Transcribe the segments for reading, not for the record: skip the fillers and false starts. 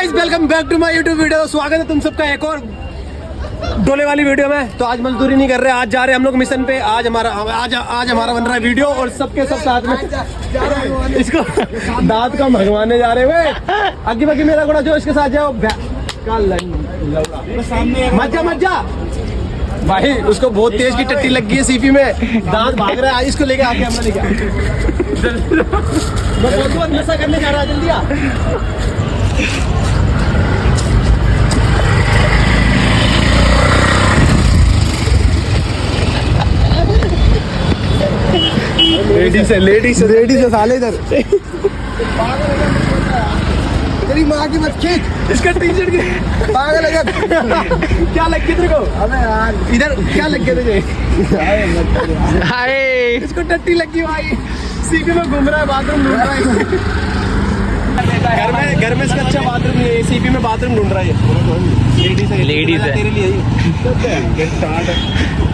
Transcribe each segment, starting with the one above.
Guys welcome back to my YouTube video. स्वागत है तुम सबका एक और डोले वाली वीडियो में। तो आज मजदूरी नहीं कर रहे, आज जा रहे हैं हम लोग मिशन पे। आज हमारा बन रहा है वीडियो और सबके सब साथ में इसको दांत का भगवाने जा रहे हुए। आगे बाकी मेरा घोड़ा जो इसके साथ जाओ मत जा भाई, उसको बहुत तेज की टट्टी लग गई है सीपी में, दांत भाग रहा है। इसको लेके आके हमने लेके बहुत नशा करने जा रहा है, जल्दी आ। लेडीज है साले इधर। तेरी माँ की मत खींच, इसका टी-शर्ट की पागल है क्या लग गया तेरे को? अबे यार इधर क्या लग गया तुझे? हाय इसको टट्टी लगी भाई, सीपी में घूम रहा है, बाथरूम ढूंढ रहा है। घर में इसका अच्छा बाथरूम नहीं है, सीपी में बाथरूम ढूंढ रहा है। लेडीज है तेरे लिए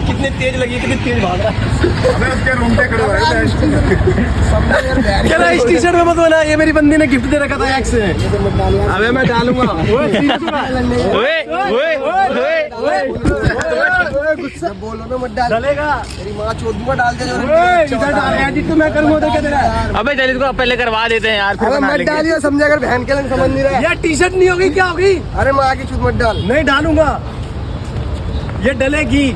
कितने तेज लगी, कितनी तेज भाग रहा है। उसके रूम पे खड़े हुए इस टी-शर्ट में मत बोला, ये मेरी बंदी ने गिफ्ट दे रखा था एक्स से। अबे मैं डालूंगा। बोलो ना मत डालेगा, तेरी माँ चोद दूंगा डाल दे। इधर डाल एडिट तो मैं करूंगा, तो क्या तेरा? अबे चल इसको पहले करवा देते हैं यार, फिर मत डालियो, समझा कर बहन के लिए समझ नहीं रहा। यार टी-शर्ट नहीं होगी, क्या होगी? अरे माँ की चूत मत डाल। नहीं डालूंगा, ये डलेगी,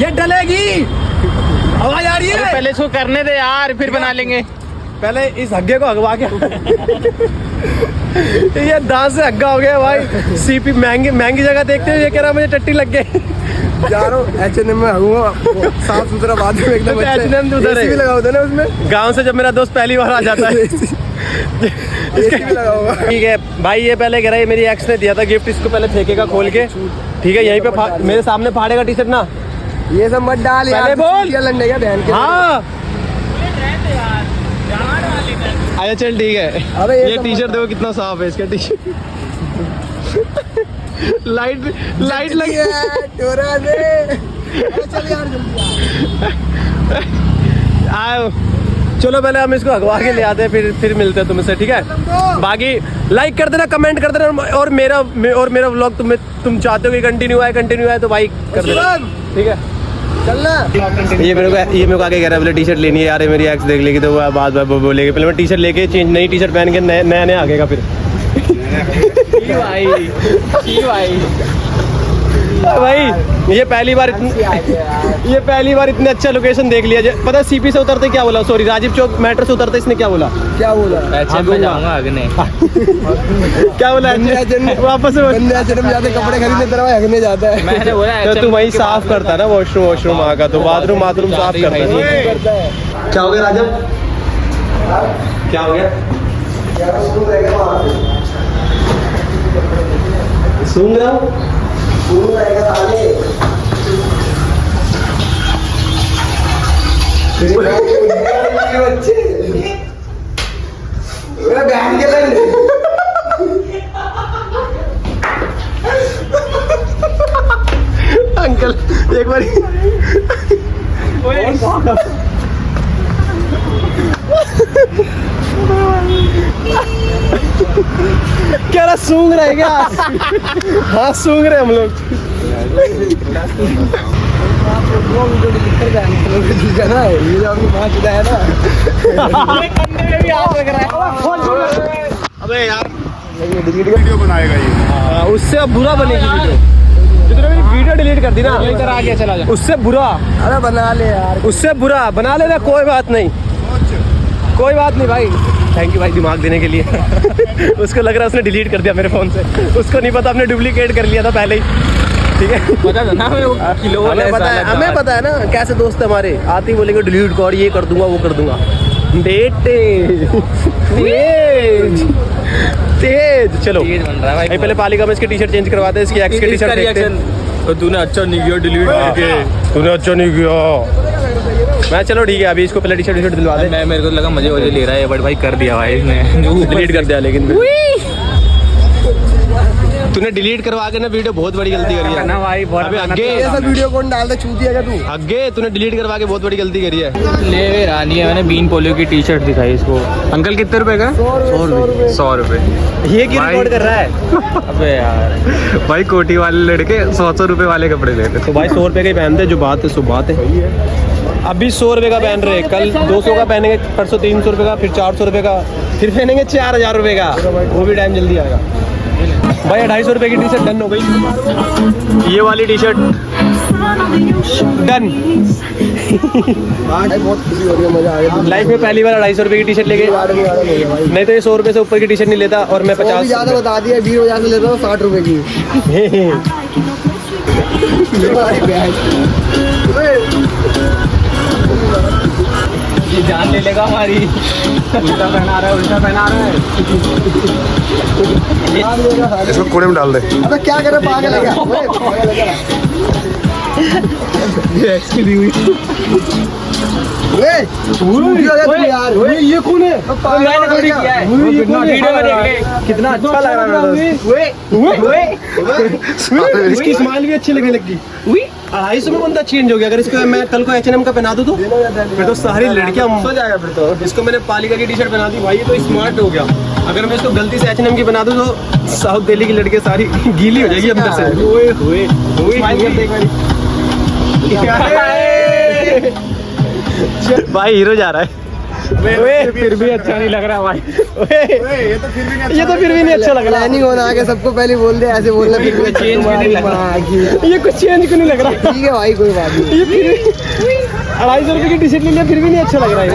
ये डलेगी। आवाज आ रही है? पहले इसको करने दे यार, फिर बना लेंगे। पहले इस हग्गे को हगवा के ये दांत से हग्गा हो गया भाई। सीपी महंगी जगह देखते हुए ये कह रहा मुझे टट्टी लग गई। जा रहा हूँ H&M में हगूंगा, साफ सुथरा बाथरूम एकदम। H&M उधर है, लगा होता है ना उसमें। गाँव से जब मेरा दोस्त पहली बार आ जाता है ठीक है भाई। ये पहले कह रहा है मेरी एक्स ने दिया था गिफ्ट, इसको पहले फेंकेगा खोल के, ठीक है? यहीं पे मेरे सामने फाड़ेगा टी-शर्ट ना। ये सब मत डाल यार, बोल लंडे क्या बहन के। हाँ अच्छा चल ठीक है। अरे ये टी-शर्ट देखो कितना साफ है इसका टी-शर्ट। लाइट लगी है टोरा में। चल यार जल्दी आओ। चलो पहले हम इसको हगवा के ले आते हैं, फिर मिलते हैं तुमसे, ठीक है? बाकी लाइक कर देना, कमेंट कर देना, और मेरा व्लॉग तुम चाहते हो कि कंटिन्यू आए तो भाई कर देना, ठीक है? चलना। ये मेरे को आगे कह रहा है बोले टी-शर्ट लेनी है यार, मेरी एक्स देख लेगी तो वो बात बोलेगी। पहले मैं टी-शर्ट लेके नई टी-शर्ट पहन के नया आगेगा फिर। भाई ये पहली बार इतने अच्छा लोकेशन देख लिया। पता है सीपी से उतरते क्या बोला? सॉरी, राजीव चौक मेट्रो से उतरते इसने क्या बोला? क्या बोला? क्या बोला? वापस जाते कपड़े खरीदने तरह हगने जाता है। मैंने बोला तो तू वही साफ करता ना, वॉशरूम आका तो बाथरूम साफ करता है। क्या हो गया राजीव? क्या हो गया? सूंघ रहा हूँ अंकल एक बार क्या रहा, सूंघ रहे क्या? हाँ सूंघ रहे हम लोग। अबे यार वीडियो बनाएगा ये, उससे अब बुरा बनेगी वीडियो। जितने मेरी वीडियो डिलीट कर दी ना, आ गया चला जा, उससे बुरा। अरे बना ले यार, उससे बुरा बना लेना, कोई बात नहीं भाई। थैंक यू भाई दिमाग देने के लिए। उसको लग रहा है उसने डिलीट कर दिया मेरे फ़ोन से, उसको नहीं पता हमने डुप्लीकेट कर लिया था पहले ही, ठीक है? पता था ना हमें पता है ना कैसे दोस्त है हमारे। आते ही बोलेंगे डिलीट कर, ये कर दूंगा वो कर दूंगा। तेज चलो तेज बन रहा है भाई। पहले पालिका में इसकी टी-शर्ट चेंज करवाते हैं, इसकी एक्स की टी-शर्ट देखते हैं। तो तूने अच्छा नहीं किया डिलीट करके, तूने अच्छा नहीं किया। मैं चलो ठीक है, अभी इसको पहले टी-शर्ट दिलवा दे। मैं मेरे को लगा मजे ले रहा है, बट भाई कर दिया भाई इसने, डिलीट कर दिया। लेकिन तूने डिलीट करवा के ना वीडियो बहुत बड़ी गलती करी है ना भाई, बहुत अबे मेहनत आगे है। ऐसा वीडियो कौन डालता चूतिया का तू? आगे तूने डिलीट करवा के बहुत बड़ी गलती करी है। ले रानी है, मैंने बीन पोलियो की टी शर्ट दिखाई इसको। अंकल कितने रुपए का? 100 रुपए। ये की भाई। रिकॉर्ड कर रहा है अबे यार भाई, कोटी वाले लड़के 100 रुपए वाले कपड़े ले रहे। तो भाई 100 रुपए के पहनते, जो बात है सो बात है। अभी 100 रुपए का पहन रहे, कल 200 का पहनेंगे, परसों 300 रुपए का, फिर 400 रुपए का, फिर पहनेंगे 4000 रुपए का। वो भी टाइम जल्दी आएगा भाई। 250 रुपए की टी शर्ट डन हो गई। ये वाली टी शर्ट डन। बहुत खुशी हो रही है, मजा आ गया। लाइफ में पहली बार 250 रुपए की टी शर्ट लेके, नहीं तो ये 100 रुपए से ऊपर की टी शर्ट नहीं लेता। और मैं 50 ज्यादा बता दिया, 20,000 से लेता हूँ 60 रुपए की। ये जान ले लेगा हमारी। उल्टा पहना रहा है, उल्टा पहना रहा है। इसको कूड़े में डाल दे। अबे क्या करे, पागल है क्या? ये कौन है? मैंने थोड़ी किया है। वीडियो में देख ले। कितना अच्छा लग रहा है। इसकी स्माइल भी अच्छी लगने लगी। 250 में बंदा चेंज हो गया। अगर इसको मैं कल को H&M का पहना दूं तो फिर तो सारी लड़कियां हो जाएगा। फिर तो इसको मैंने पालिका की टी शर्ट पहना दी भाई, ये तो स्मार्ट हो गया। अगर मैं इसको गलती से H&M की बना दूं तो साउथ दिल्ली की लड़कियां सारी गीली हो जाएगी अंदर से। भाई हीरो जा रहा है। फिर भी अच्छा नहीं लग रहा भाई। ये तो फिर भी नहीं अच्छा लग रहा। प्लानिंग होना आगे सबको पहले बोल दे, ऐसे बोलना फिर भी चेंज भी नहीं लग रहा। ये कुछ चेंज क्यों नहीं लग रहा? ठीक है भाई, कोई बात नहीं। ये फिर 250 रुपए की टी शर्ट ले लिया, फिर भी नहीं अच्छा लग रहा है।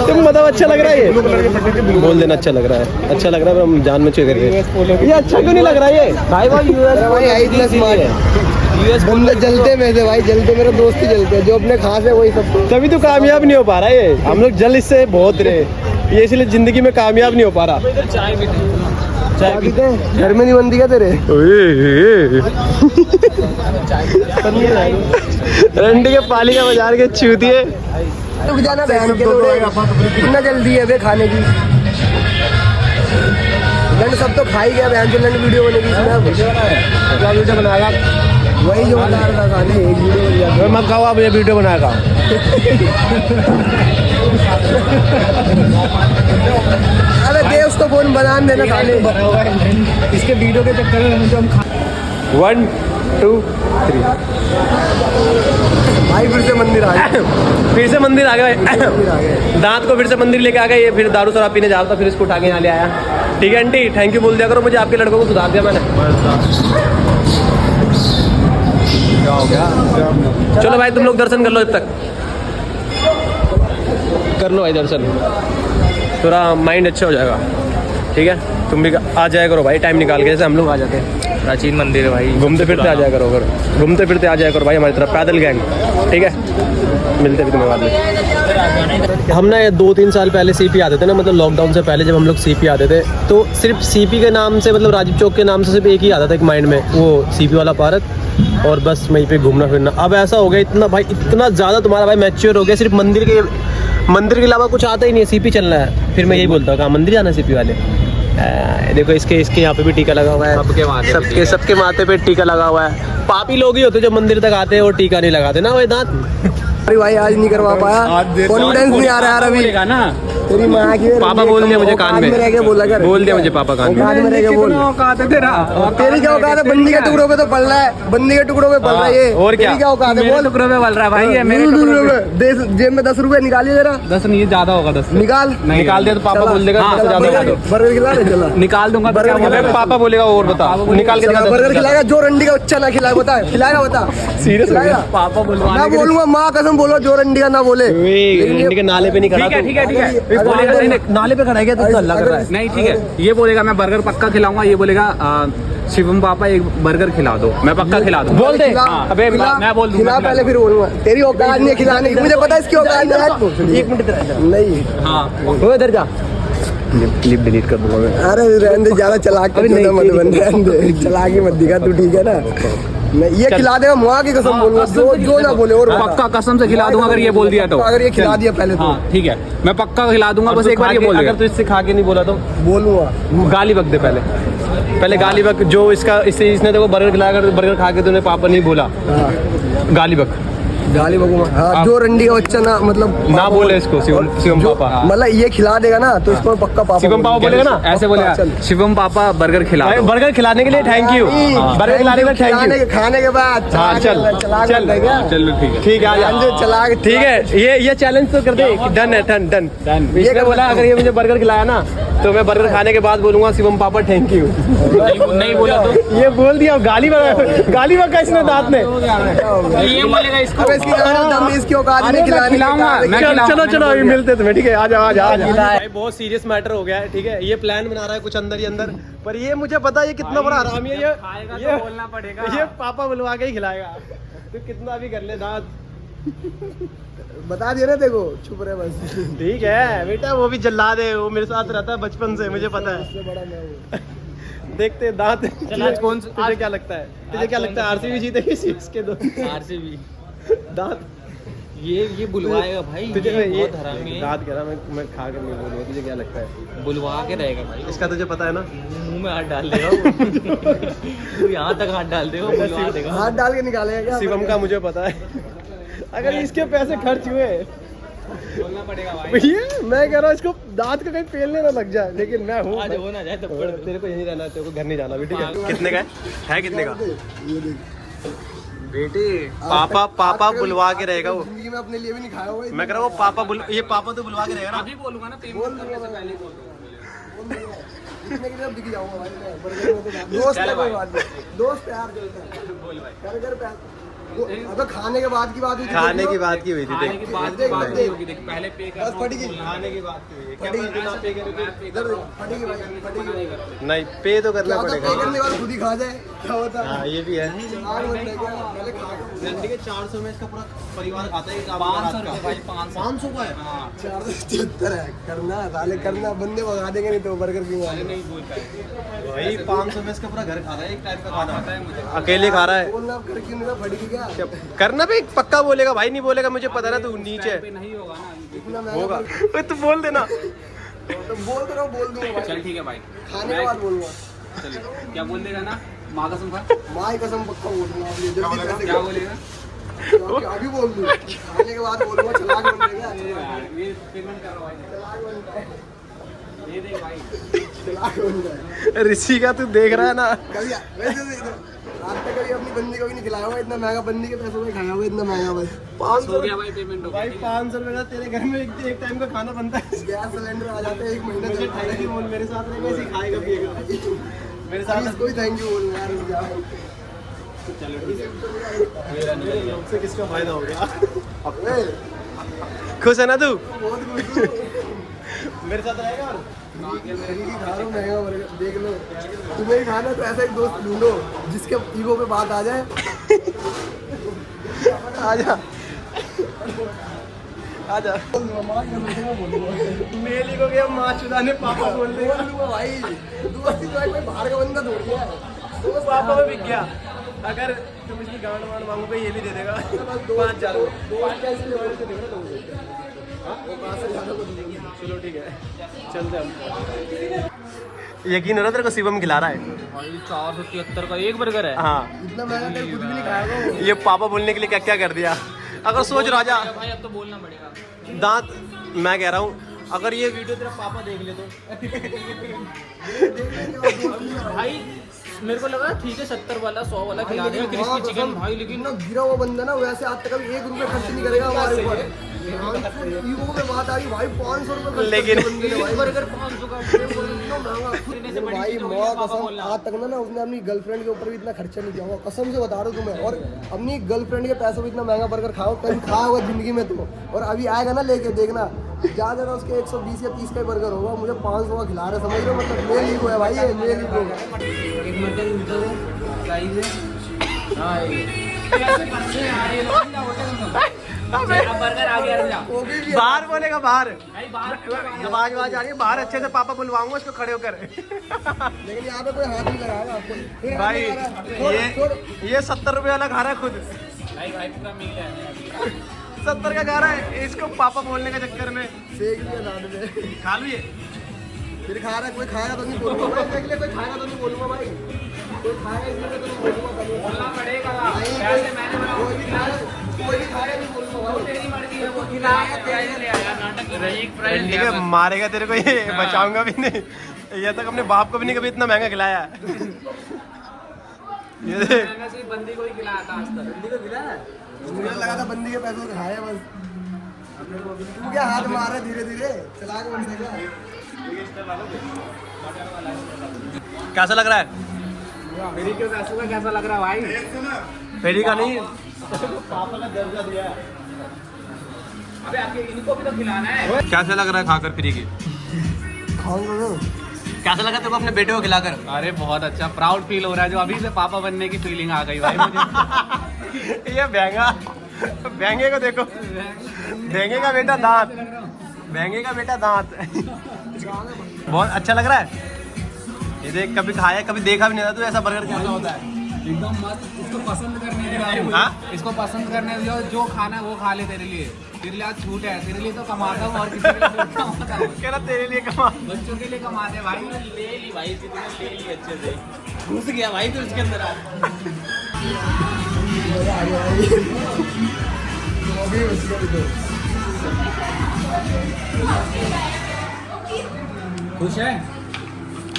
तुम मतलब अच्छा लग रहा है? ये बोल देना अच्छा लग रहा है। अच्छा लग रहा है, हम जान में चेक करके। ये अच्छा क्यों नहीं लग रहा है? ये भाई भाई इतना स्मार्ट है। बंदे जलते में से भाई, जलते मेरे दोस्त ही जलते हैं, जो अपने खास है वही सब। तभी तो कामयाब नहीं हो पा रहा है ये। हम लोग जल इससे बहुत रहे, ये इसलिए जिंदगी में कामयाब नहीं हो पा रहा। क्या पीते हैं? घर में नहीं बनती क्या तेरे? रंडी के पालिका बाजार के चूतिए। रुक जाना बहन के लोड़े, इतना जल्दी है बे खाने की। लंड सब तो खा ही गया बहन, जो लंड वीडियो बनेगी इसमें। क्या वीडियो बनाएगा? वही जो बना रहा था खाने, एक वीडियो बन जाता। मत खाओ आप, ये वीडियो बनाएगा। अरे दे उसको फोन बना देना खाने। इसके वीडियो के चक्कर में मुझे हम 1 2 3 भाई फिर से मंदिर आ गया। फिर से मंदिर आ गए। मंदिर आ गए। दांत को फिर से मंदिर लेके आ गए। ये फिर दारू शराब पीने जा रहा था, फिर इसको उठा के यहाँ ले आया। ठीक है आंटी, थैंक यू बोल दिया करो मुझे, आपके लड़कों को सुधार दिया मैंने। क्या हो गया? चलो भाई तुम लोग दर्शन कर लो, जब तक कर लो भाई दर्शन, थोड़ा माइंड अच्छा हो जाएगा। ठीक है, तुम भी आ जाया करो भाई टाइम निकाल के, जैसे हम लोग आ जाते हैं। प्राचीन मंदिर है भाई, घूमते फिरते आ जाया करो, अगर घूमते फिरते आ जाया करो भाई हमारी तरफ, पैदल गैंग। ठीक है, मिलते भी तुम्हें बाद में। हम ना 2-3 साल पहले सीपी आते थे ना, मतलब लॉकडाउन से पहले जब हम लोग सीपी आते थे, तो सिर्फ सीपी के नाम से, मतलब राजीव चौक के नाम से सिर्फ एक ही आता था एक माइंड में, वो सीपी वाला पार्क, और बस वहीं पे घूमना फिरना। अब ऐसा हो गया, इतना भाई इतना ज़्यादा तुम्हारा भाई मैच्योर हो गया, सिर्फ मंदिर के अलावा कुछ आता ही नहीं है। सीपी चलना है, फिर मैं यही बोलता हूँ कहाँ मंदिर जाना है सीपी वाले। देखो इसके यहाँ पे भी टीका लगा हुआ है, सबके माथे पे टीका लगा हुआ है। पापी लोग ही होते जो मंदिर तक आते हैं और टीका नहीं लगाते ना भाई दांत। अरे भाई आज नहीं करवा पाया, कॉन्फिडेंस नहीं आ रहा यार अभी ना। तेरी माँ की पापा बोल दिया मुझे कान में, रह के बोला कर, बोल दिया मुझे पापा कान में। औकात में रह के बोल। तेरी क्या औकात है? बंदी के टुकड़ों पे तो पल रहा है, बंदी के टुकड़ों पे पल रहा है ये। और क्या? तेरी क्या औकात है? बोल। टुकड़ों में बल रहा है भाई, ये मेरे टुकड़ों पे जेब में 10 रुपए निकालिए जरा। 10 नहीं, ज्यादा होगा 10। निकाल निकाल दिया तो पापा बोल देगा हाँ, ज्यादा बर्गर खिला रहे, चला निकाल दूंगा। अबे पापा बोलेगा और बता, निकाल के दिखा। बर्गर खिलाएगा जो रंडी का बच्चा ना खिलाए, बता खिलाएगा? बता सीरियस खिलाएगा? पापा बोलवा मैं बोलूंगा, माँ कसम बोलो, जो रंडी का ना बोले। रंडी के नाले पे नहीं खड़ा। ठीक है बोलेगा नाले पे खड़ा है क्या तू? अल्लाह कर रहा है। नहीं ठीक है, ये बोलेगा मैं बर्गर पक्का खिलाऊंगा, ये बोलेगा शिवम पापा एक बर्गर खिला दो, मैं पक्का खिला दूँ। बोल दे। अबे मैं बोल दूंगा, खिला पहले फिर बोलूंगा। तेरी औकात नहीं है खिलाने की, मुझे पता है इसकी औकात नहीं है। 1 मिनट नहीं हाँ वो इधर जा, क्लिप डिलीट कर दूंगा मैं। अरे रहने दे, ज्यादा चलाक मत बन, रहने दे, चलाकी मत दिखा तू, ठीक है ना? मैं ये चल। खिला देगा, मुआ की कसम बोलूंगा, जो ना बोले और बता। पक्का कसम से खिला दूंगा अगर ये बोल दिया तो। अगर ये खिला दिया पहले तो हाँ ठीक है, मैं पक्का खिला दूंगा, और बस तू एक बार खा ये के- बोल अगर दिया। तू इससे खा के नहीं बोला तो बोलूंगा। गाली बक दे पहले गाली बक। जो इसने देखो बर्गर खिलाया, अगर बर्गर खा के तूने पापा नहीं बोला, गाली बक। गाली बकूंगा। हाँ, जो रंडी का बच्चा ना मतलब ना बोले इसको शिवम पापा। मतलब ये खिला देगा ना तो इसको पक्का पापा शिवम पापा बोलेगा ना, ऐसे बोलेगा, चल। शिवम पापा बर्गर खिला दो। बर्गर खिलाने के लिए थैंक यू, बर्गर खिलाने के लिए थैंक यू। खाने के बाद हाँ चल चल चलो ठीक है। ठीक है, आ जा। चला के ठीक है, ये चैलेंज तो कर दे, डन है, डन। ये क्या बोला, अगर ये मुझे बर्गर खिलाया ना तो मैं बर्गर खाने के बाद बोलूंगा शिवम पापा थैंक यू। नहीं बोला तो ये बोल दिया, गाली बका इसने दांत ने। ये बोलेगा इसको। अब इसकी औकात नहीं खिलाने की। खिलाऊंगा मैं, चलो अभी मिलते तुम्हें, ठीक है, आ जा। भाई बहुत सीरियस मैटर हो गया है, ठीक है। ये प्लान बना रहा है कुछ अंदर ही अंदर, पर ये मुझे पता है ये कितना बड़ा हरामी है। ये बोलना पड़ेगा। ये पापा बुलवा के ही खिलाएगा, तू कितना भी कर ले दांत। बता दिया ना, देखो चुप रहे बस। ठीक है बेटा, वो भी जल्लाद है, वो मेरे साथ रहता है बचपन से, मुझे पता है। इससे बड़ा मैं हूँ। देखते हैं दांत। आज कौन तुझे क्या लगता है, आरसीबी जीतेगी इसके दो आरसीबी दांत? ये बुलवाएगा भाई, तुझे ये ये बहुत हरामी है। दांत कह रहा, मैं खा कर नहीं बोलूँगा, तुझे क्या लगता है? बुलवा के रहेगा भाई, इसका तुझे पता है ना? मुंह में हाथ डाल देगा वो। तू यहाँ तक हाथ डाल देगा, बुलवा देगा। हाथ डाल के निकालेगा क्या? शिवम का मुझे पता है। अगर इसके पैसे खर्च हुए, बोलना पड़ेगा भाई। ये मैं कह रहा हूँ इसको दांत का कहीं पेलने ना लग जाए, लेकिन मैं हूँ। आज हो ना जाए तो तेरे को यहीं रहना है, तेरे को घर नहीं जाना भी, ठीक है? कितने का है कितने का? ये देख, बेटे पापा बुलवा के रहेगा वो। जिंदगी में अपने लिए भी नहीं खाया हुआ। मैं कह रहा हूँ ये पापा तो बुलवा के रहेगा ना। अभी बोलूंगा ना, बोल दूंगा मैं, पहले बोल दूंगा। जितने की तरफ दिख जाऊंगा भाई मैं, बर्गर में तो दोस्त है, कोई बात नहीं, दोस्त है यार, घर पे अबे खाने के बाद की बात हुई थी। खाने की बात की हुई थी, खाने की देख। बात नहीं होगी, देख पहले पे कर। बस फटी गई। खाने की बात की हुई है। क्या फटी पता बिना पे करे तो- इधर देख, फटी गई भाई, फटी गई। नहीं, पे तो करना क्या होता है, पे पड़ेगा। करने के बाद खुद ही खा जाए, क्या होता है? हाँ, ये भी है। चलाक बनने का, पहले खा के रंडी के 400 में इसका पूरा परिवार खाता है। 500 रुपये भाई, 500 का है। हाँ 476 है। करना साले करना, बंदे भगा देंगे नहीं तो बर्गर क्यों आए? नहीं बोल पाए। भाई 500 में इसका पूरा घर खा रहा है, एक टाइम का खाना खाता है मुझे। अकेले खा रहा है। बोलना कर क्यों नहीं रहा, फटी गई क्या? करना भी पक्का बोलेगा भाई, नहीं बोलेगा मुझे पता ना, तू नीचे है। पे नहीं होगा ना। इतना महंगा होगा। बर्गर- ओए, तू बोल देना। तो बोल तो रहा हूँ, बोल दूंगा भाई। चल ठीक है भाई, खाने के बाद बोलूंगा। चल क्या बोल देगा ना, माँ कसम खा। माँ की कसम पक्का बोलूंगा, अब ये जल्दी पैसे क्या बोलेगा? अभी बोल दूँ, खाने के बाद बोलूंगा, चलाक बन जाएगा। ये पेमेंट कर रहा भाई, चलाक बनता है, ये देख भाई। चलाक बन जाए। ऋषि का तू देख रहा है ना। कभी वैसे तो आज तक कभी अपनी बंदी को भी नहीं खिलाया हुआ, इतना महंगा बंदी के पैसों में खाया हुआ, इतना महंगा भाई। 500 हो गया भाई, पेमेंट हो गया। भाई 500 रुपए का तेरे घर में एक टाइम का खाना बनता है। गैस सिलेंडर आ जाते हैं, एक महीना मुझे चलता है। थैंक यू बोल, मेरे साथ रहेगा, इसी खाएगा पिएगा मेरे साथ। इसको ही थैंक यू बोलना यार, रुक जाओ। मेरे लोग से किसका फायदा हो गया? अबे, खुश है ना तू? बहुत खुश हूँ। मेरे साथ रहेगा और फ्री की खा रहा हूँ महंगा बर्गर, देख लो। तुम्हें ही खाना तो ऐसा एक दोस्त ढूंढो जिसके ईगो पे बात आ जाए। आजा आजा। बोल दूंगा, माँ की कसम से बोलूंगा। मेली को गया माँ चुदा ने पापा बोल दिया। बोल दूंगा भाई, दोस्ती तो कोई बाहर का बंदा थोड़ी है। तो पापा में बिक गया। अगर तुम इसकी गांड वांड मांगोगे ये भी दे देगा 5,000। दोस्त कैसे लेवल से देखो लोगों को। वो पास से ज़्यादा को दूंगा। चलो ठीक है, चलते हम। यकीन हो रहा तेरे को शिवम खिला रहा है? भाई 473 का एक बर्गर है। हाँ, इतना महंगा तेरे खुद भी नहीं खाएगा वो। ये पापा बोलने के लिए क्या क्या कर दिया। अगर सोच राजा भाई अब तो बोलना पड़ेगा। दांत, मैं कह रहा हूँ अगर ये वीडियो तेरा पापा देख ले तो भाई मेरे को लगा ठीक है 70 वाला 100 वाला खिला देगा क्रिस्पी चिकन भाई, लेकिन इतना गिरा हुआ बंदा ना, वैसे आज तक कभी 1 रुपया खर्च नहीं करेगा हमारे ऊपर। ईगो में बात आ गई भाई, 500 रुपये खर्च लेकिन- कर दिए बंदे ने भाई। बर्गर 500 का इतना महंगा। से बड़ी भाई चीज़ होगी माँ पापा कसम, बोलना। आज तक ना उसने अपनी गर्लफ्रेंड के ऊपर भी इतना खर्चा नहीं किया होगा, कसम से बता रहा हूँ तुम्हें। और अपनी गर्लफ्रेंड के पैसों में इतना महंगा बर्गर खाओ, कभी खाया होगा जिंदगी में तो। और अभी आएगा ना लेके, देखना ज़्यादा ना उसके 120 या 30 का बर्गर होगा, मुझे 500 का खिला रहे, समझ रहे हो? मतलब मेल ईगो है भाई, ये मेल ईगो। एक मिनट साइज है। हां ये कैसे बच्चे आए लोग ना होटल में अब बर्गर आ गया, रुक जा। वो भी बाहर बोलेगा, बाहर भाई बाहर आवाज आ रही है बाहर। अच्छे से पापा बुलवाऊंगा इसको खड़े होकर। लेकिन यहाँ पे कोई हाथ नहीं लगाएगा आपको। फिर हाथ भाई लगा रहा है। छोड़, ये 70 रुपए वाला खा रहा है खुद, भाई पूरा मील है। 70 का खा रहा है। इसको पापा बोलने के चक्कर में फेंक दिया दाद में। खा लो ये। फिर खा रहा है, कोई खाएगा तो नहीं बोलूंगा भाई। देख ले, कोई खाएगा तो नहीं बोलूंगा भाई। कोई खाएगा इसलिए तो नहीं बोलूंगा कभी। बोलना पड़ेगा, नहीं, पैसे मैंने बनाए। कोई भी खाएगा नहीं बोलूंगा भाई। तेरी मर्जी है, वो खिलाया तेरे ले आया नाटक रही फ्राइड ठीक है, मारेगा तेरे को ये, बचाऊंगा भी नहीं। ये तक अपने बाप को भी नहीं कभी इतना महंगा खिलाया। ये देख, मैंने सिर्फ बंदी को ही खिलाया था आज तक। बंदी को खिलाया? मुझे लगा था बंदी के पैसों से खाया बस। तू क्या हाथ मार रहा है धीरे धीरे? चला के बंदे का। कैसा लग रहा है? मेरी क्यों पैसों का कैसा लग रहा है भाई? पेड़ी का नहीं, अबे आके इनको भी तो खिलाना है। कैसा लग रहा है खाकर फ्री की? खाऊंगा तो। कैसा लगा तेरे को अपने बेटे को खिलाकर? अरे बहुत अच्छा, प्राउड फील हो रहा है। जो अभी से पापा बनने की फीलिंग आ गई भाई मुझे। ये बैंगा, बैंगे को देखो, बैंगे का बेटा दांत, बैंगे का बेटा दांत। बहुत अच्छा लग रहा है। ये देख, कभी खाया कभी देखा भी नहीं था तू ऐसा बर्गर कैसा होता है। एकदम मस्त। इसको पसंद करने दे भाई। हाँ? इसको पसंद करने दे, जो खाना है वो खा ले। तेरे लिए आज छूट है। तेरे लिए तो कमाता हूँ और किसी के लिए नहीं कमाता हूँ। कह रहा तेरे लिए कमा। बच्चों के लिए कमाते हैं भाई। ले ली भाई, ले ली अच्छे से। घुस गया भाई तो उसके अंदर आ। मजा आ गया भाई। तो अभी उसको भी दो। खुश है?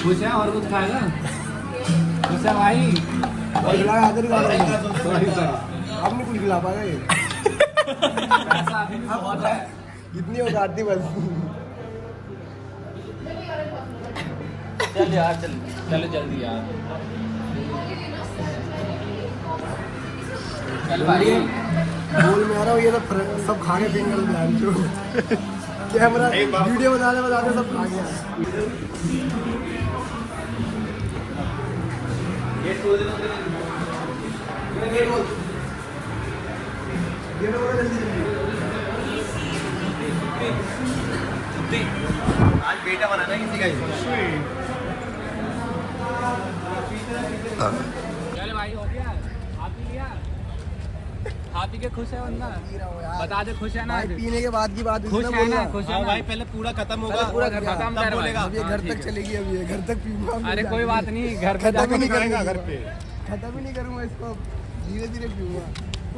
खुश है और कुछ खाएगा? खुश है भाई? और खिला के आदर खा रहा है। सॉरी अब नहीं कुछ खिला पाएगा ये। पैसा अभी भी बहुत है। इतनी औकात थी बस। चल यार, चलो जल्दी यार। चल भाई। बोल में आ रहा हूँ, ये सब खा के फिंगर ध्यान जो कैमरा वीडियो बनाने बनाने सब खा गया। आज बेटा बनाना किसी का ही। चल भाई, हो गया? खा पी लिया? खा पी के खुश है बंदा? बता दे खुश है ना? भाई पीने के बाद की बात खुश है ना? खुश है ना? भाई पहले पूरा खत्म होगा, पूरा खत्म तब कर बोलेगा। अब ये घर तक चलेगी। अब ये घर तक पीऊंगा। अरे कोई बात नहीं, घर पे खत्म ही नहीं जाके करूंगा घर पे। खत्म ही नहीं करूंगा इसको। धीरे धीरे पीऊंगा।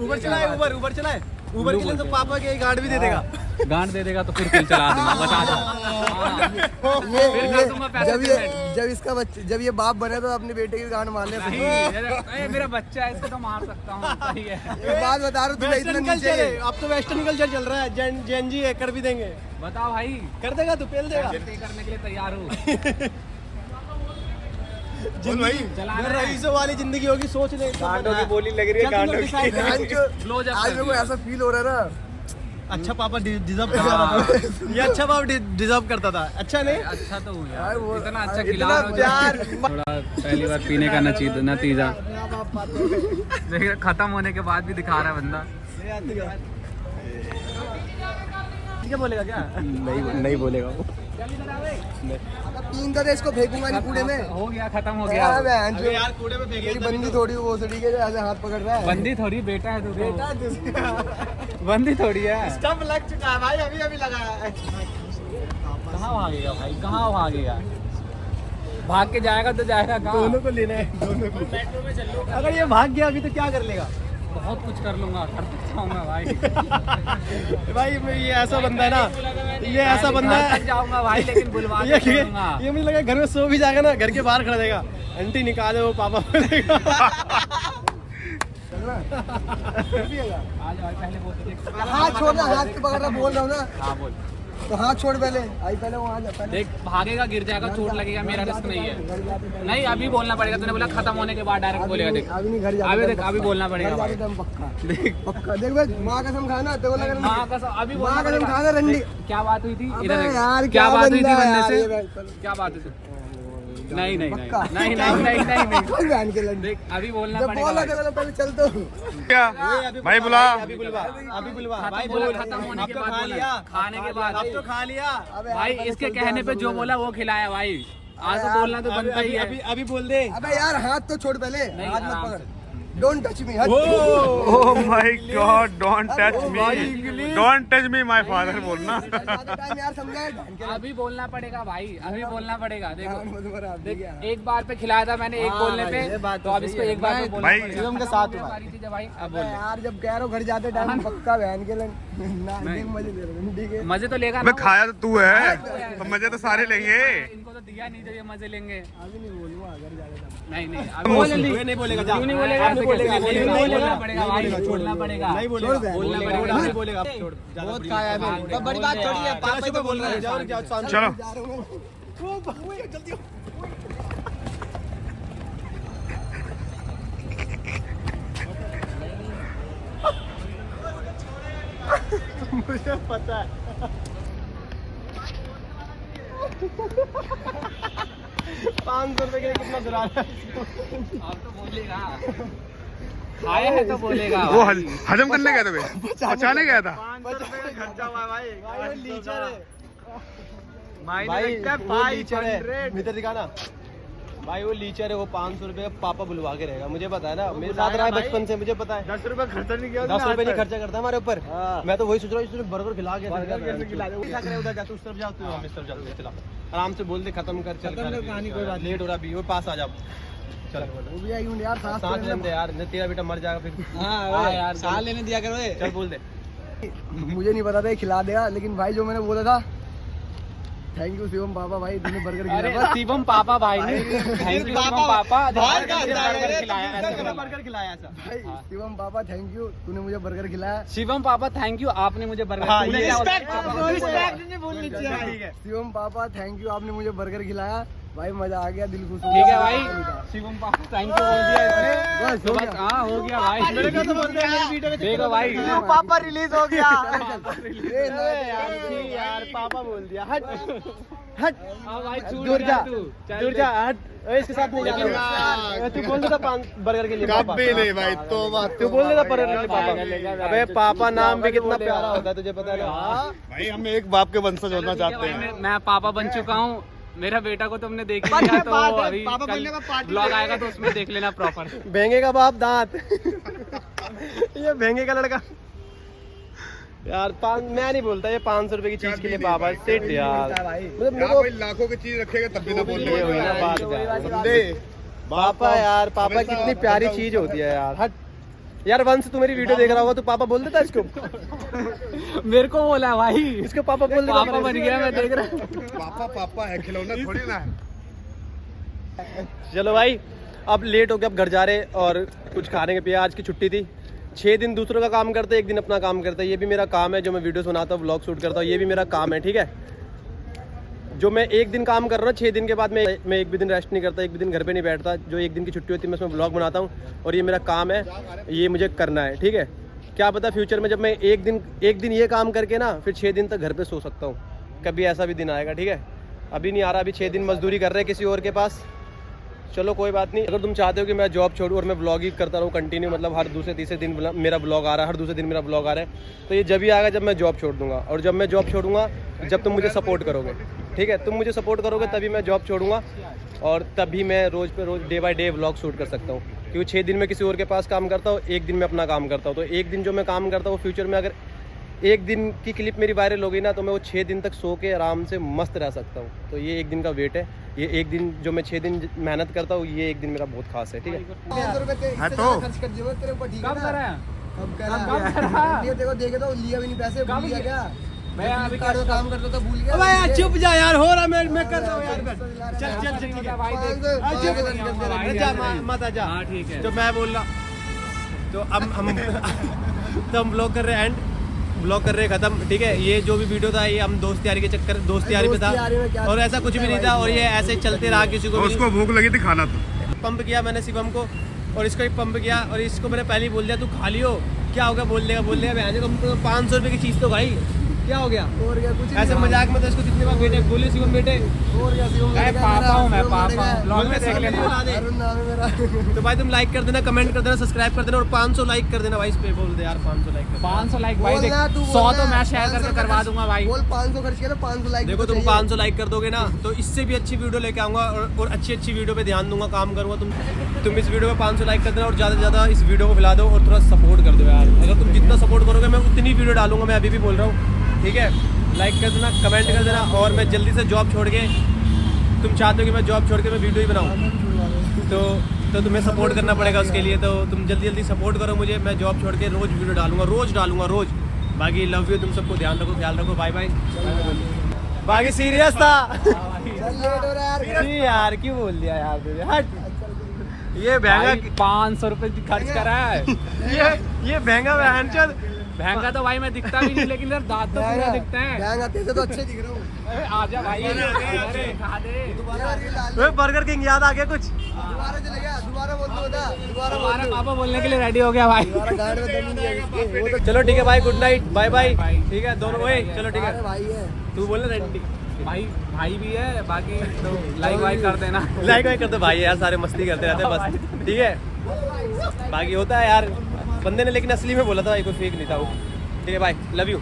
उबर चलाए, उबर चलाए। उबर के लिए तो पापा के गार्ड भी दे देगा। गांड दे देगा तो फिर किल चला दूंगा, बता दो। फिर कर दूंगा पैसे जब ये बाप बने तो अपने बेटे की गांड मारने नहीं, ये मेरा बच्चा है, इसको तो मार सकता हूँ। सही है। ये बात बता रहा हूँ तुम्हें इतना वेस्टर्न नीचे कल्चर, अब तो वेस्टर्न कल्चर चल रहा है। जेन जी कर भी देंगे। बताओ भाई, कर देगा तू, पेल देगा। करने के लिए तैयार हूँ। भाई चलाना है। रईसों वाली जिंदगी होगी, सोच ले। गांडों की बोली लग रही है, गांडों की। Blow job आज कर मेरे को दिया। ऐसा फील हो रहा है ना। अच्छा पापा डिजर्व करता था। ये अच्छा पापा डिजर्व करता था। अच्छा नहीं, अच्छा तो हूँ यार, यार, वो- इतना अच्छा इतना खिला रहा हूँ। प्यार। थोड़ा पहली बार पीने का नतीजा देखिए, खत्म होने के बाद भी दिखा रहा है बंदा। क्या बोलेगा? क्या नहीं बोलेगा वो। तीन का इसको फेंकूंगा नहीं कूड़े में। हो गया, खत्म हो क्या गया। है बहन जो? अबे यार कूड़े में फेंके मेरी बंदी थोड़ी वो सड़ी के ऐसे हाथ पकड़ रहा है। बंदी थोड़ी, बेटा है तू तो। बेटा जिसका बंदी थोड़ी है। स्टंप लग चुका है भाई, अभी लगाया है। कहाँ भागेगा भाई, कहाँ भागेगा? भाग के जाएगा तो जाएगा कहाँ? दोनों को लेना है, दोनों को। मेट्रो में चल लो। अगर ये भाग गया अभी तो क्या कर लेगा? बहुत कुछ कर लूंगा, कर सकता हूँ मैं भाई। भाई ये ऐसा बंदा है ना, ये ऐसा बंदा घर है। तक जाऊंगा भाई, लेकिन बुलवा के ये छोड़ूंगा। ये मुझे लगा घर में सो भी जाएगा ना, घर के बाहर खड़ा देगा, आंटी निकालो, पापा बोलेगा। आ जाओ, पहले बोल तो देख। हाथ छोड़ना, हाथ के पकड़ रहा बोल रहा हूँ ना। हाँ बोल। तो हाथ छोड़ पहले। आई पहले वहाँ जा पहले। देख, भागेगा, गिर जाएगा, चोट लगेगा, मेरा रिस्क नहीं है। नहीं, अभी बोलना पड़ेगा। तूने बोला खत्म होने के बाद डायरेक्ट बोलेगा। देख अभी नहीं, घर जाके अभी दम देख, अभी पक्का। बोलना पड़ेगा घर भाई। जाके दम पक्का। देख, पक्का देख भाई, माँ कसम खाना तेरे को लग रहा माँ कसम, अभी बोलना माँ कसम पड़ेगा। खाना रंडी। देख, क्या बात हुई थी? अबे इधर देख। यार, क्या क्या बात हुई थी बंदा है बंदे यार से? ये भाई। क्या बात हुई थी? नहीं नहीं पक्का? नहीं नहीं नहीं नहीं नहीं कोई बहन के लंड देख अभी बोलना जब पड़ेगा बोला भाई। था पहले चल तो क्या भाई बुला अभी बुलवा भाई बोला खत्म होने के बाद बोला, खाने के बाद अब तो खा लिया अबे भाई यार, पहले इसके चलते कहने हैं, पे तो जो बोले। बोला वो खिलाया भाई। आज तो यार, बोलना तो बनता ही है। अभी बोल दे। अबे यार हाथ तो छोड़ पहले, नहीं, हाथ मत आराम पकड़। Don't touch me. Oh my God don't touch me my father बोलना। टाइम यार समझाए बहन के अभी बोलना पड़ेगा भाई, अभी बोलना पड़ेगा। देखो लंड मत मार आप, देख, ठीक है। एक बार पे खिलाया था मैंने, एक बोलने भाई, ये पे बात तो तो अब इसको सही है। एक बार पे बोलना भाई, पड़ेगा। शिवम के साथ हुआ। हमारी चीज़ है भाई। अब अबे बोल यार जब कह रहे हो घर जाते टाइम पक्का बहन के लंड ना नहीं। देख मजे ले रहे हो, ठीक है। मजे तो लेगा मैं ना वो। खाया तो तू है तो मजे तो सारे लेंगे। इनको तो दिया नहीं, तो ये मजे लेंगे। अभी नहीं बोलूंगा घर जाने का। नहीं नहीं तू नहीं बोलेगा जा। क्यों नहीं बोलेगा? आप नहीं बोलेगा, नहीं नहीं बोलेगा। बोलना पड़ेगा भाई, बोलना पड़ेगा। नहीं बोलेगा, छोड़ दे, बोलना बोलेगा, पड़ेगा, बोलेगा। नहीं बोलेगा। अब छोड़, ज्यादा बहुत बड़ी खाया है बात भाई। हाँ, बड़ी बात छोड़िए, बोल पापा चलो, तो बोल रहे हैं, जाओ, जाओ, शांत। चलो जा रहे हो। जल्दी हो। मुझे पता है। 500 रुपए के लिए कितना बुरा है। अब तो बोलेगा, खाया है तो बोलेगा वो भाई। हजम करने गया था बे पचाने गया था। 500 रुपए का खर्चा हुआ है भाई। भाई वो लीचर है। भाई वो लीचर है, भीतर दिखाना। भाई वो लीचर है, वो 500 रुपए का पापा बुलवा के रहेगा। मुझे पता है ना, मेरे साथ रहा है बचपन से, मुझे पता है। 10 रुपए खर्चा नहीं किया 10 रुपए नहीं खर्चा करता हमारे ऊपर। हाँ। मैं तो वही सोच रहा हूँ, इसने बर्गर खिला के खिला दे। उधर जा, तू उस तरफ जा, तू हम इस तरफ जा, चला आराम से बोल दे, खत्म कर, चल कर कहानी, कोई बात लेट हो रहा, अभी वो पास आ जा। चल वो भी आई हूँ यार, सांस सांस तो लेने दे यार, नहीं तेरा बेटा मर जाएगा फिर। हाँ यार, सांस लेने दिया करो। चल बोल दे। मुझे नहीं पता था ये खिला देगा, लेकिन भाई जो मैंने बोला था, थैंक यू शिवम पापा भाई, तुमने बर्गर अरे खिलाया। शिवम पापा भाई ने थैंक यू शिवम पापा बाहर का बर्गर खिलाया ऐसे। बर्गर खिलाया ऐसा। भाई शिवम पापा थैंक यू, तूने मुझे बर्गर खिलाया। शिवम पापा थैंक यू, आपने मुझे बर्गर हाँ, तूने ये क्या बोला? respect नहीं बोलनी चाहिए। ठीक है, शिवम पापा थैंक यू, आपने मुझे बर्गर खिलाया। भाई मजा आ गया, दिल खुश हो ठीक है गया। भाई, शिवम पापा थैंक यू बोल दिया इसने। बस तो हो बस गया। हाँ हो गया भाई। मेरे को तो बोलते हैं मेरी वीडियो में देखो भाई, पापा रिलीज हो गया। ए, ना, यार पापा बोल दिया, हट हट। हाँ भाई छूट दूर जा, गया तू। चल दूर जा, हट। ओए, इसके साथ नहीं जाना। तू बोल देता 5 बर्गर के लिए पापा। नहीं भाई तो तू बोल देता बर्गर के लिए पागल है क्या? पापा। अबे पापा नाम भी कितना प्यारा होता है, तुझे पता है ना। भाई हम एक बाप के वंशज होना ठीक है चाहते भाई, हैं। मैं पापा बन चुका हूँ। मेरा बेटा को तुमने देख लिया, तो अभी कल ब्लॉग आएगा तो उसमें देख लेना प्रॉपर। भेंगे का बाप दांत। ये भेंगे का लड़का यार। मैं नहीं बोलता ये 500 रुपए की चीज के लिए पापा सेट यार। मतलब मेरे को लाखों की चीज रखेगा तब भी ना बोल ये हुई ना बात यार। पापा यार, पापा कितनी प्यारी चीज होती है यार। हट यार, वंश तू मेरी वीडियो देख रहा होगा, तू पापा बोल देता इसको। मेरे को बोला भाई, इसको पापा बोल देता। पापा बन गया, मैं देख रहा हूँ। पापा पापा है, खिलौना थोड़ी ना है। चलो भाई, अब लेट हो गया, अब घर जा रहे और कुछ खाने के पिए। आज की छुट्टी थी। 6 दिन दूसरों का काम करते, एक दिन अपना काम करते। ये भी मेरा काम है, जो मैं वीडियो बनाता हूँ, व्लॉग शूट करता हूँ, ये भी मेरा काम है, ठीक है। जो मैं एक दिन काम कर रहा हूँ, 6 दिन के बाद मैं एक भी दिन रेस्ट नहीं करता, एक भी दिन घर पे नहीं बैठता। जो एक दिन की छुट्टी होती है मैं उसमें व्लॉग बनाता हूँ, और ये मेरा काम है, ये मुझे करना है, ठीक है। क्या पता फ्यूचर में जब मैं एक दिन ये काम करके ना, फिर 6 दिन तक घर पे सो सकता हूँ। कभी ऐसा भी दिन आएगा, ठीक है। अभी नहीं आ रहा, अभी 6 दिन मजदूरी कर रहे हैं किसी और के पास। चलो कोई बात नहीं। अगर तुम चाहते हो कि मैं जॉब छोड़ूं और मैं व्लॉग ही करता रहूं कंटिन्यू, मतलब हर दूसरे तीसरे दिन मेरा व्लॉग आ रहा है, हर दूसरे दिन मेरा व्लॉग आ रहा है, तो ये जब ही आएगा जब मैं जॉब छोड़ दूंगा। और जब मैं जॉब छोड़ूंगा, जब तुम मुझे सपोर्ट करोगे, ठीक है। तुम मुझे सपोर्ट करोगे तभी मैं जॉब छोड़ूंगा, और तभी मैं रोज़ पे रोज़ day by day vlog shoot कर सकता हूँ। क्योंकि 6 दिन में किसी और के पास काम करता हूँ, एक दिन में अपना काम करता हूँ। तो एक दिन जो मैं काम करता हूँ, फ्यूचर में अगर एक दिन की क्लिप मेरी वायरल हो गई ना, तो मैं वो 6 दिन तक सो के आराम से मस्त रह सकता हूँ। तो ये एक दिन का वेट है। ये एक दिन जो मैं 6 दिन मेहनत करता हूँ, ये एक दिन मेरा बहुत खास है, ठीक है। 500 रुपए हाँ इससे तो। ज्यादा खर्च कर दिए तेरे ऊपर, ठीक है कब ना? करा? कब कब करा? ये देखो देखे तो लिया भी नहीं पैसे, भूल गया क्या? मैं अभी कार्ड में काम करता था, भूल गया। अबे यार चुप जा यार, हो रहा मैं कर रहा हूँ यार। चल ठीक है भाई, देख। अरे जा, मत आ जा। हाँ ठीक है। तो मैं बोल रहा, तो अब हम ब्लॉग कर रहे हैं एंड, ब्लॉग कर रहे हैं खत्म, ठीक है। ये जो भी वीडियो था, ये हम दोस्त यारी के चक्कर, दोस्त यारी पे दोस्त यारी में था, क्या और ऐसा कुछ भी नहीं था। और ये ऐसे चलते रहा, किसी को भी उसको भूख लगी थी, खाना तो नहीं। पंप किया मैंने शिवम को, और इसको एक पंप किया, और इसको मैंने पहले ही बोल दिया तू खा लियो, क्या होगा बोल देगा 500 रुपये की चीज़ तो भाई क्या हो गया? और क्या कुछ नहीं ऐसे भाई। मजाक में तो इसको कितनी बार बेटे बोले शिवम बेटे। और क्या शिवम अरे बेटे पापा मेरा, हूँ मैं, शिवम पापा बेटे हूँ। ब्लॉग में बोल देख दे, लेना। बोला दे। अरुण नाम है मेरा। तो भाई तुम लाइक कर देना, कमेंट कर देना, सब्सक्राइब कर देना और 500 लाइक कर देना भाई। इस पे बोल दे यार 500 लाइक कर देना। 500 लाइक भाई देख, बोलना, तू 100 बोलना, तो मैं शेयर 500 करके करवा दूंगा भाई। बोल 500 खर्च किया ना, 500 लाइक देखो तो तुम चाहिए। 500 लाइक कर दोगे ना तो इससे भी अच्छी वीडियो लेके आऊंगा और अच्छी अच्छी वीडियो पे ध्यान दूंगा, काम करूंगा। तुम इस वीडियो पे 500 लाइक कर देना और ज़्यादा से ज़्यादा इस वीडियो को फैला दो और थोड़ा सपोर्ट कर दो यार। अगर तुम जितना सपोर्ट करोगे मैं उतनी वीडियो डालूंगा, मैं अभी भी बोल रहा हूँ, ठीक है। लाइक कर देना, कमेंट कर देना और मैं जल्दी से जॉब छोड़ के, तुम चाहते हो कि मैं जॉब छोड़ के मैं वीडियो ही बनाऊँ तो तुम्हें सपोर्ट करना पड़ेगा उसके लिए। तो तुम जल्दी जल्दी सपोर्ट करो मुझे, मैं जॉब छोड़ के रोज़ वीडियो डालूंगा रोज़। बाकी लव यू, तुम सबको ध्यान रखो, ख्याल रखो, बाय बाय। बाकी सीरियस था। चल लेट हो रहा है यार। जी यार क्यों बोल दिया यार तुझे, हट। ये महंगा 500 रुपए खर्च करा है। ये महंगा बहनचोद। महंगा तो भाई मैं दिखता भी नहीं, लेकिन यार दांत तो पूरा दिखते हैं। गैंग आते से तो अच्छे दिख रहे हूँ। अरे आजा भाई, अरे खा दे। यार ये लाल वे बर्गर किंग याद आ गया कुछ? दोबारा चले गया, दोबारा बोल दो बता, दोबारा बोल हमारा दो। पापा बोलने के लिए रेडी हो गया भाई। दोबारा गाड़ में दम नहीं है इसके, वो तो चलो ठीक है भाई, गुड नाइट, बाय बाय। ठीक है दोनों, ओए चलो ठीक हमारे है। भाई है। तू बोल रेडी, भाई भी है, बाकी तो लाइक वाइक कर देना। लाइक वाइक करते भाई यार, सारे मस्ती करते रहते हैं बस, ठीक है। बाकी होता है यार बंदे ने, लेकिन असली में बोला था भाई, कोई फेक नहीं था वो। ठीक है भाई, लव यू।